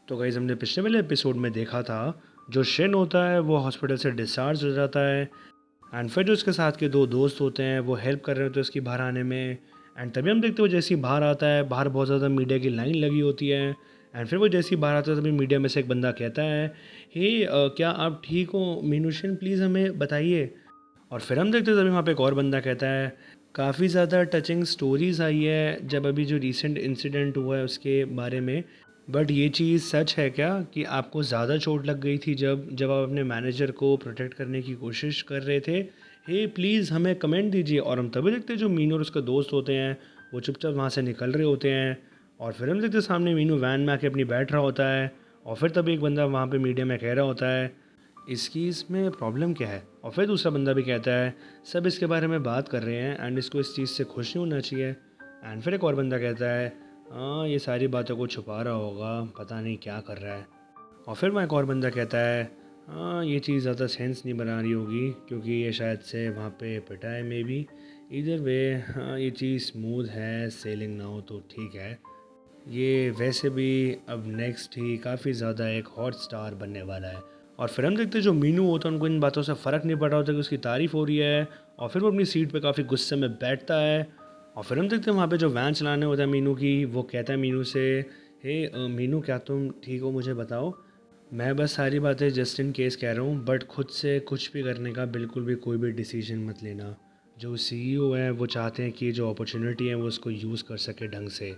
तो गाइस हमने पिछले वाले एपिसोड में देखा था जो शिन होता है वो हॉस्पिटल से डिस्चार्ज हो जाता है। एंड फिर जो उसके साथ के दो दोस्त होते हैं वो हेल्प कर रहे होते हैं उसकी बाहर आने में। एंड तभी हम देखते हो जैसे ही बाहर आता है, बाहर बहुत ज़्यादा मीडिया की लाइन लगी होती है। एंड फिर वो जैसे ही बाहर आता है तभी मीडिया में से एक बंदा कहता है, हे क्या आप ठीक हो मीनू शिन, प्लीज़ हमें बताइए। और फिर हम देखते हैं तभी वहाँ पे एक और बंदा कहता है, काफ़ी ज़्यादा टचिंग स्टोरीज़ आई है जब अभी जो रीसेंट इंसिडेंट हुआ है उसके बारे में। बट ये चीज़ सच है क्या कि आपको ज़्यादा चोट लग गई थी जब जब आप अपने मैनेजर को प्रोटेक्ट करने की कोशिश कर रहे थे? हे प्लीज़ हमें कमेंट दीजिए। और हम तभी देखते हैं जो मीनू और उसके दोस्त होते हैं वो चुपचाप वहाँ से निकल रहे होते हैं। और फिर हम देखते हैं सामने मीनू वैन में आके अपनी बैठ रहा होता है। और फिर तभी एक बंदा वहाँ पे मीडिया में कह रहा होता है, इसकी इसमें प्रॉब्लम क्या है? और फिर दूसरा बंदा भी कहता है, सब इसके बारे में बात कर रहे हैं एंड इसको इस चीज़ से खुश नहीं होना चाहिए। एंड फिर एक और बंदा कहता है, हाँ ये सारी बातों को छुपा रहा होगा, पता नहीं क्या कर रहा है। और फिर वहाँ एक और बंदा कहता है, हाँ ये चीज़ ज़्यादा सेंस नहीं बना रही होगी क्योंकि ये शायद से वहाँ पे पिटा है मे बी। इधर वे हाँ ये चीज़ स्मूथ है, सेलिंग ना हो तो ठीक है। ये वैसे भी अब नेक्स्ट ही काफ़ी ज़्यादा एक हॉट स्टार बनने वाला है। और फिर हम देखते हैं जो मीनू होता है उनको इन बातों से फ़र्क नहीं पड़ रहा होता कि उसकी तारीफ़ हो रही है। और फिर वो अपनी सीट पे काफ़ी गुस्से में बैठता है। और फिर हम देखते हैं वहाँ पे जो वैन चलाने होता है मीनू की, वो कहता है मीनू से, हे मीनू क्या तुम ठीक हो, मुझे बताओ। मैं बस सारी बातें जस्ट इन केस कह रहा हूँ, बट खुद से कुछ भी करने का बिल्कुल भी कोई भी डिसीजन मत लेना। जो सीईओ है वो चाहते हैं कि ये जो अपॉर्चुनिटी है वो उसको यूज़ कर सके ढंग से।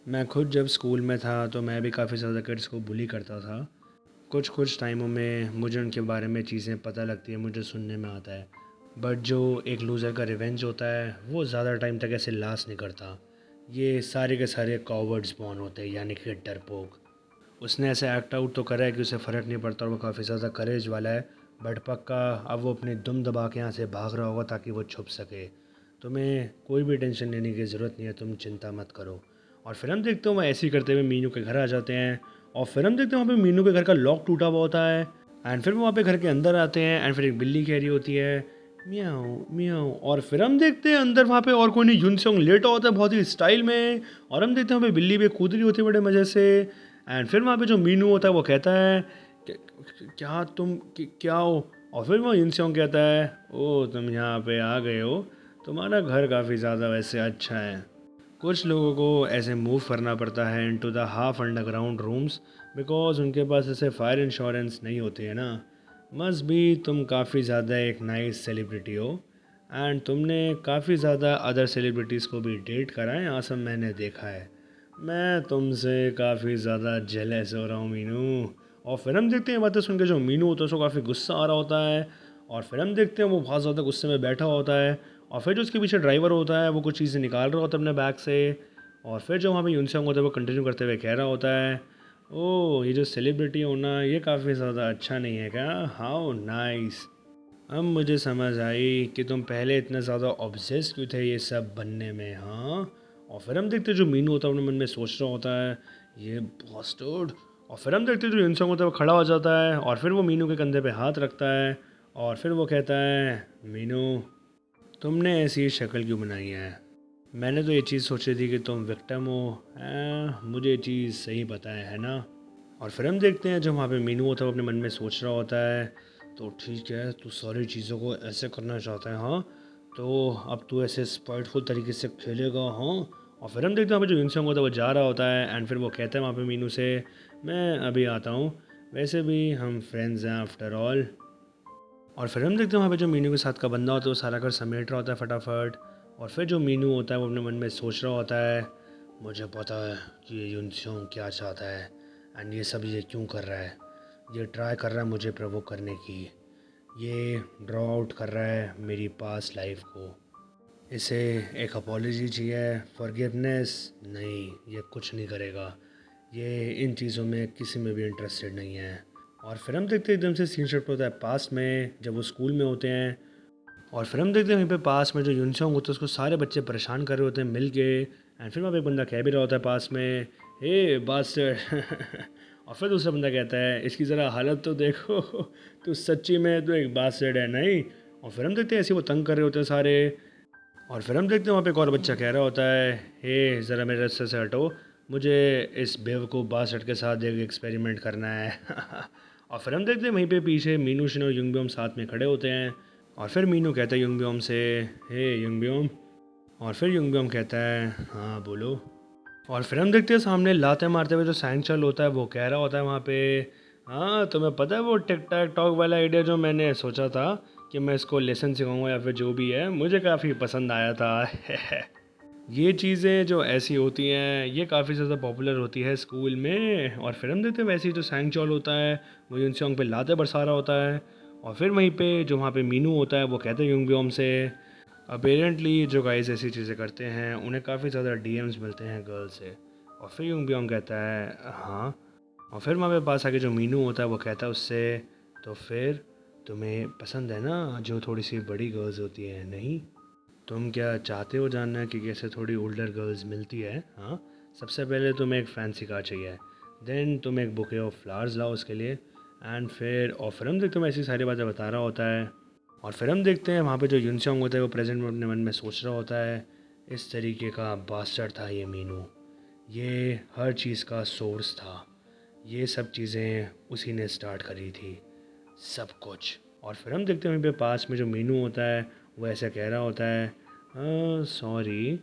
मैं खुद जब स्कूल में था तो मैं भी काफ़ी ज़्यादा किड्स को बुली करता था। कुछ कुछ टाइमों में मुझे उनके बारे में चीज़ें पता लगती है, मुझे सुनने में आता है। बट जो एक लूज़र का रिवेंज होता है वो ज़्यादा टाइम तक ऐसे लास्ट नहीं करता। ये सारे के सारे कॉवर्ड्स बॉर्न होते हैं, यानी कि डरपोक। उसने ऐसे एक्ट आउट तो करा है कि उसे फ़र्क नहीं पड़ता और वो काफ़ी ज़्यादा करेज वाला है। बट पक्का अब वो अपने दुम दबा के यहाँ से भाग रहा होगा ताकि वो छुप सके। तुम्हें कोई भी टेंशन लेने की ज़रूरत नहीं है, तुम चिंता मत करो। और फिर हम देखते हैं वो ऐसे ही करते हुए मीनू के घर आ जाते हैं। और फिर हम देखते हैं वहाँ पे मीनू के घर का लॉक टूटा हुआ होता है। एंड फिर वो वहाँ पे घर के अंदर आते हैं एंड फिर एक बिल्ली कह रही होती है, मियाओ मियाओ। और फिर हम देखते हैं अंदर वहाँ पे और कोई नहीं, यूनसोंग लेटा होता है बहुत ही स्टाइल में। और हम देखते हैं वहाँ पे बिल्ली भी कूद रही होती है बड़े मज़े से। एंड फिर वहाँ पे जो मीनू होता है वो कहता है, क्या तुम क्या हो?" और फिर वो यूनसोंग कहता है, ओ तुम यहाँ पे आ गए हो, तुम्हारा घर काफ़ी ज़्यादा वैसे अच्छा है। कुछ लोगों को ऐसे मूव करना पड़ता है into the half underground rooms because उनके पास ऐसे फायर इंश्योरेंस नहीं होते हैं ना। मस्ट भी तुम काफ़ी ज़्यादा एक नाइस सेलिब्रिटी हो एंड तुमने काफ़ी ज़्यादा अदर सेलिब्रिटीज़ को भी डेट करा है, यहाँ सब मैंने देखा है। मैं तुमसे काफ़ी ज़्यादा जेलस हो रहा हूँ मीनू। और फिर हम देखते हैं बातें सुन के जो मीनू होता है उसको काफ़ी गुस्सा आ रहा होता है। और फिर हम देखते हैं वो बहुत ज़्यादा गुस्से में बैठा होता है। और फिर जो उसके पीछे ड्राइवर होता है वो कुछ चीज़ें निकाल रहा होता है अपने बैग से। और फिर जो वहाँ पे यूनसोंग होता है वो कंटिन्यू करते हुए कह रहा होता है, ओह ये जो सेलिब्रिटी होना ये काफ़ी ज़्यादा अच्छा नहीं है क्या, हाउ नाइस। अब मुझे समझ आई कि तुम पहले इतना ज़्यादा ऑब्सेस क्यों थे ये सब बनने में, हाँ। और फिर हम देखते हैं जो मीनू होता है अपने मन में सोच रहा होता है, ये बॉस्टर्ड। और फिर हम देखते हैं जो यूनसोंग होता है वो खड़ा हो जाता है और फिर वो मीनू के कंधे पे हाथ रखता है। और फिर वो कहता है, मीनू तुमने ऐसी शक्ल क्यों बनाई है? मैंने तो ये चीज़ सोची थी कि तुम विक्टिम हो। मुझे ये चीज़ सही पता है ना। और फिर हम देखते हैं जो वहाँ पे मीनू होता है वो अपने मन में सोच रहा होता है, तो ठीक है तू सारी चीज़ों को ऐसे करना चाहता है, हाँ तो अब तू ऐसे स्पाइटफुल तरीके से खेलेगा, हाँ। और फिर हम देखते हैं वहाँ पे जो इंसान होता है वो जा रहा होता है एंड फिर वो कहता है वहाँ पे मीनू से, मैं अभी आता हूँ, वैसे भी हम फ्रेंड्स हैं आफ्टर ऑल। और फिर हम देखते हैं वहाँ पे जो मीनू के साथ का बंदा होता है वो सारा घर समेट रहा होता है फटाफट। और फिर जो मीनू होता है वो अपने मन में सोच रहा होता है, मुझे पता है कि ये यूनस्योंग क्या चाहता है एंड ये सब ये क्यों कर रहा है। ये ट्राई कर रहा है मुझे प्रवोक करने की, ये ड्रॉ आउट कर रहा है मेरी पास्ट लाइफ को। इसे एक अपॉलॉजी चाहिए, फॉरगिवनेस नहीं, ये कुछ नहीं करेगा। ये इन चीज़ों में किसी में भी इंटरेस्टेड नहीं है। और फिर हम देखते हैं एकदम से सीन शिफ्ट होता है पास्ट में जब वो स्कूल में होते हैं। और फिर हम देखते हैं वहीं पे पास में जो यूनसोंग होता है उसको सारे बच्चे परेशान कर रहे होते हैं मिल के। एंड फिर वहाँ पे एक बंदा कह भी रहा होता है पास में, हे बास्टर्ड। और फिर दूसरा बंदा कहता है, इसकी ज़रा हालत तो देखो। तू सच्ची में तो एक बास्टर्ड है नहीं। और फिर हम देखते हैं ऐसे वो तंग कर रहे होते हैं सारे। और फिर हम देखते हैं वहाँ पे एक और बच्चा कह रहा होता है, हे ज़रा मेरे रास्ते से हटो, मुझे इस बेवकूफ़ बासट के साथ एक एक्सपेरिमेंट करना है। और फिर हम देखते हैं वहीं पे पीछे मीनू शिन और युंगब्योम साथ में खड़े होते हैं। और फिर मीनू कहता है युंगब्योम से, हे युंगब्योम। और फिर युंगब्योम कहता है, हाँ बोलो। और फिर हम देखते हैं सामने लाते मारते हुए जो सैंगचल होता है वो कह रहा होता है वहाँ पे, हाँ तुम्हें पता है वो टिक टैक टॉक वाला आइडिया जो मैंने सोचा था कि मैं इसको लेसन सिखाऊंगा या फिर जो भी है, मुझे काफ़ी पसंद आया था। ये चीज़ें जो ऐसी होती हैं ये काफ़ी ज़्यादा पॉपुलर होती है स्कूल में। और फिर हम देखते हैं वैसे ही जो सैंगचॉल होता है वो यूनसोंग पे लाते बरसा रहा होता है। और फिर वहीं पे जो वहाँ पे मीनू होता है वो कहते हैं युंगब्योम से, अपेरेंटली जो गाइस ऐसी चीज़ें करते हैं उन्हें काफ़ी ज़्यादा डीएम्स मिलते हैं गर्ल से। और फिर युंगब्योम कहता है हाँ। और फिर वहाँ पे पास आके जो मीनू होता है वो कहता है उससे, तो फिर तुम्हें पसंद है ना जो थोड़ी सी बड़ी गर्ल्स होती हैं, नहीं? तुम क्या चाहते हो जानना कि कैसे थोड़ी ओल्डर गर्ल्स मिलती है? हाँ, सबसे पहले तुम्हें एक फैंसी कार चाहिए, देन तुम एक बुके ऑफ फ्लावर्स लाओ उसके लिए, एंड फिर हम देखते हैं ऐसी सारी बातें बता रहा होता है। और फिर हम देखते हैं वहाँ पे जो यूनसोंग होता है वो प्रेजेंट में अपने मन में सोच रहा होता है, इस तरीके का बास्टर्ड था ये मीनू, ये हर चीज़ का सोर्स था, ये सब चीज़ें उसी ने स्टार्ट करी थी, सब कुछ। और फिर हम देखते हैं वहीं पे पास में जो मीनू होता है वो ऐसा कह रहा होता है, सॉरी,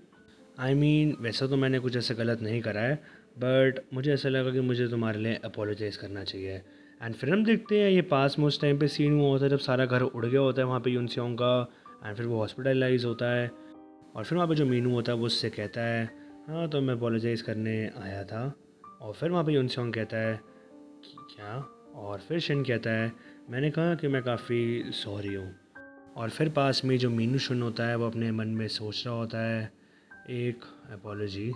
आई मीन वैसा तो मैंने कुछ ऐसा गलत नहीं करा है, बट मुझे ऐसा लगा कि मुझे तुम्हारे लिए अपोलोजाइज़ करना चाहिए। एंड फिर हम देखते हैं ये पास में उस टाइम पे सीन हुआ होता है जब सारा घर उड़ गया होता है वहाँ पे यूनसियोंग का। एंड फिर वो हॉस्पिटलाइज होता है। और फिर वहाँ पे जो मीनू होता है वो उससे कहता है, हाँ तो मैं अपोलोजाइज़ करने आया था। और फिर वहाँ पे यूनसियोंग कहता है, क्या? और फिर शिन कहता है, मैंने कहा कि मैं काफ़ी सॉरी हूँ। और फिर पास में जो मीनू शुन होता है वो अपने मन में सोच रहा होता है, एक अपोलॉजी,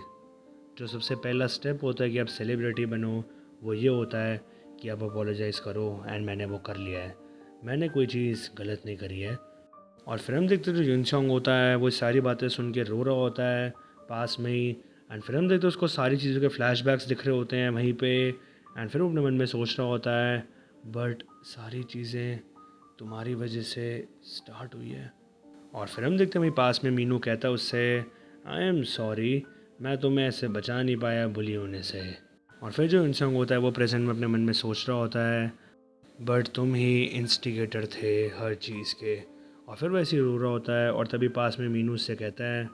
जो सबसे पहला स्टेप होता है कि आप सेलिब्रिटी बनो, वो ये होता है कि आप अपोलोजाइज़ करो। एंड मैंने वो कर लिया है, मैंने कोई चीज़ गलत नहीं करी है। और फिर हम देखते हैं जो यूनसोंग होता है वो सारी बातें सुन के रो रहा होता है पास में ही। एंड फिर हम देखते हैं उसको सारी चीज़ों के फ्लैशबैक्स दिख रहे होते हैं वहीं पे। एंड फिर वो अपने मन में सोच रहा होता है, बट सारी चीज़ें तुम्हारी वजह से स्टार्ट हुई है। और फिर हम देखते हैं वहीं पास में मीनू कहता है उससे, आई एम सॉरी, मैं तुम्हें ऐसे बचा नहीं पाया बुली होने से। और फिर जो इंसान होता है वो प्रेजेंट में अपने मन में सोच रहा होता है, बट तुम ही इंस्टिगेटर थे हर चीज़ के। और फिर वैसे ही रो रहा होता है। और तभी पास में मीनू से कहता है,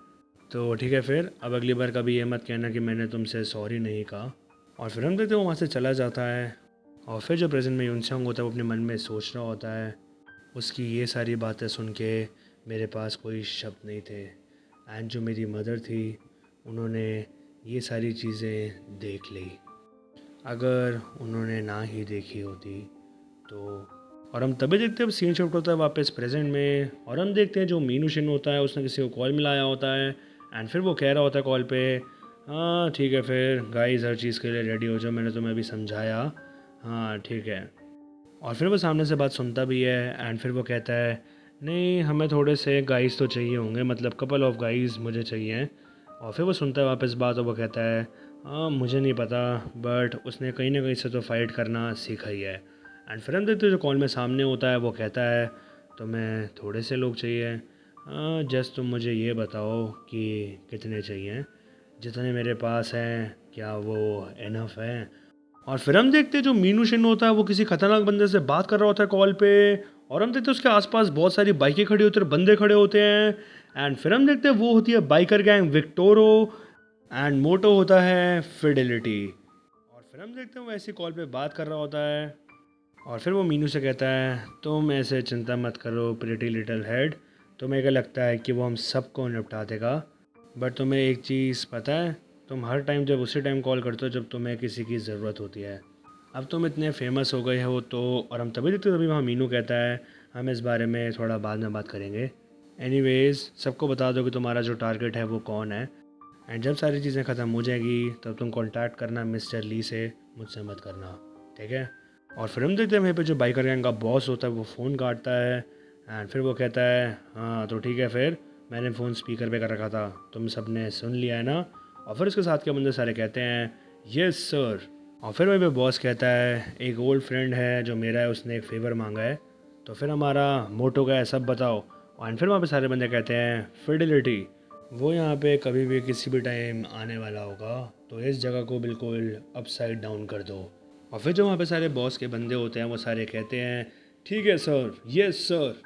तो ठीक है फिर अब अगली बार कभी ये मत कहना कि मैंने तुमसे सॉरी नहीं कहा। और फिर हम देखते हैं वो वहाँ से चला जाता है। और फिर जो प्रेजेंट में यूनसोंग होता है वो अपने मन में सोच रहा होता है, उसकी ये सारी बातें सुन के मेरे पास कोई शब्द नहीं थे। एंड जो मेरी मदर थी उन्होंने ये सारी चीज़ें देख ली, अगर उन्होंने ना ही देखी होती तो। और हम तभी देखते हैं अब सीन शिफ्ट होता है वापस प्रेजेंट में। और हम देखते हैं जो मीनू शिन होता है उसने किसी को कॉल मिलाया होता है। एंड फिर वो कह रहा होता है कॉल पे, हाँ ठीक है फिर गाइस हर चीज़ के लिए रेडी हो जाओ, मैंने तुम्हें अभी समझाया, हाँ ठीक है। और फिर वो सामने से बात सुनता भी है। एंड फिर वो कहता है, नहीं हमें थोड़े से गाइस तो चाहिए होंगे, मतलब कपल ऑफ गाइस मुझे चाहिए। और फिर वो सुनता है वापस बात और वो कहता है, हाँ मुझे नहीं पता, बट उसने कहीं ना कहीं से तो फ़ाइट करना सीखा ही है। एंड फिर हम देखते हैं जो कॉल में सामने होता है वो कहता है, तो मैं थोड़े से लोग चाहिए, हाँ जस्ट तुम मुझे ये बताओ कि कितने चाहिए, जितने मेरे पास हैं क्या वो इनफ है। और फिर हम देखते हैं जो मीनू शिन होता है वो किसी खतरनाक बंदे से बात कर रहा होता है कॉल पे। और हम देखते हैं उसके आसपास बहुत सारी बाइकें खड़ी होती हैं, बंदे खड़े होते हैं। एंड फिर हम देखते हैं वो होती है बाइकर गैंग विक्टोरो, एंड मोटो होता है फिडेलिटी। और फिर हम देखते हैं वो ऐसी कॉल पे बात कर रहा होता है। और फिर वो मीनू से कहता है, तुम ऐसे चिंता मत करो प्रिटी लिटिल हेड, तुम्हें क्या लगता है कि वो हम सबको निपटा देगा, बट तुम्हें एक चीज़ पता है, तुम हर टाइम जब उसी टाइम कॉल करते हो जब तुम्हें किसी की ज़रूरत होती है। अब तुम इतने फेमस हो गए हो तो। और हम तभी देखते तभी वहाँ मीनू कहता है, हम इस बारे में थोड़ा बाद में बात करेंगे, एनीवेज सबको बता दो कि तुम्हारा जो टारगेट है वो कौन है। एंड जब सारी चीज़ें ख़त्म हो जाएगी तब तुम कांटेक्ट करना मिस्टर ली से, मुझसे मत करना, ठीक है। और फिर हम देखते हैं वहीं पे जो बाइकर गैंग का बॉस होता है वो फ़ोन काटता है। एंड फिर वो कहता है, हाँ तो ठीक है फिर, मैंने फ़ोन स्पीकर पे कर रखा था, तुम सब ने सुन लिया है ना। और फिर उसके साथ के बंदे सारे कहते हैं, यस सर। और फिर वहीं पे बॉस कहता है, एक ओल्ड फ्रेंड है जो मेरा है, उसने एक फ़ेवर मांगा है, तो फिर हमारा मोटो का है सब बताओ। एंड फिर वहाँ पे सारे बंदे कहते हैं, फिडिलिटी। वो यहाँ पे कभी भी किसी भी टाइम आने वाला होगा, तो इस जगह को बिल्कुल अपसाइड डाउन कर दो। और फिर जो वहाँ पे सारे बॉस के बंदे होते हैं वो सारे कहते हैं ठीक है सर, यस सर।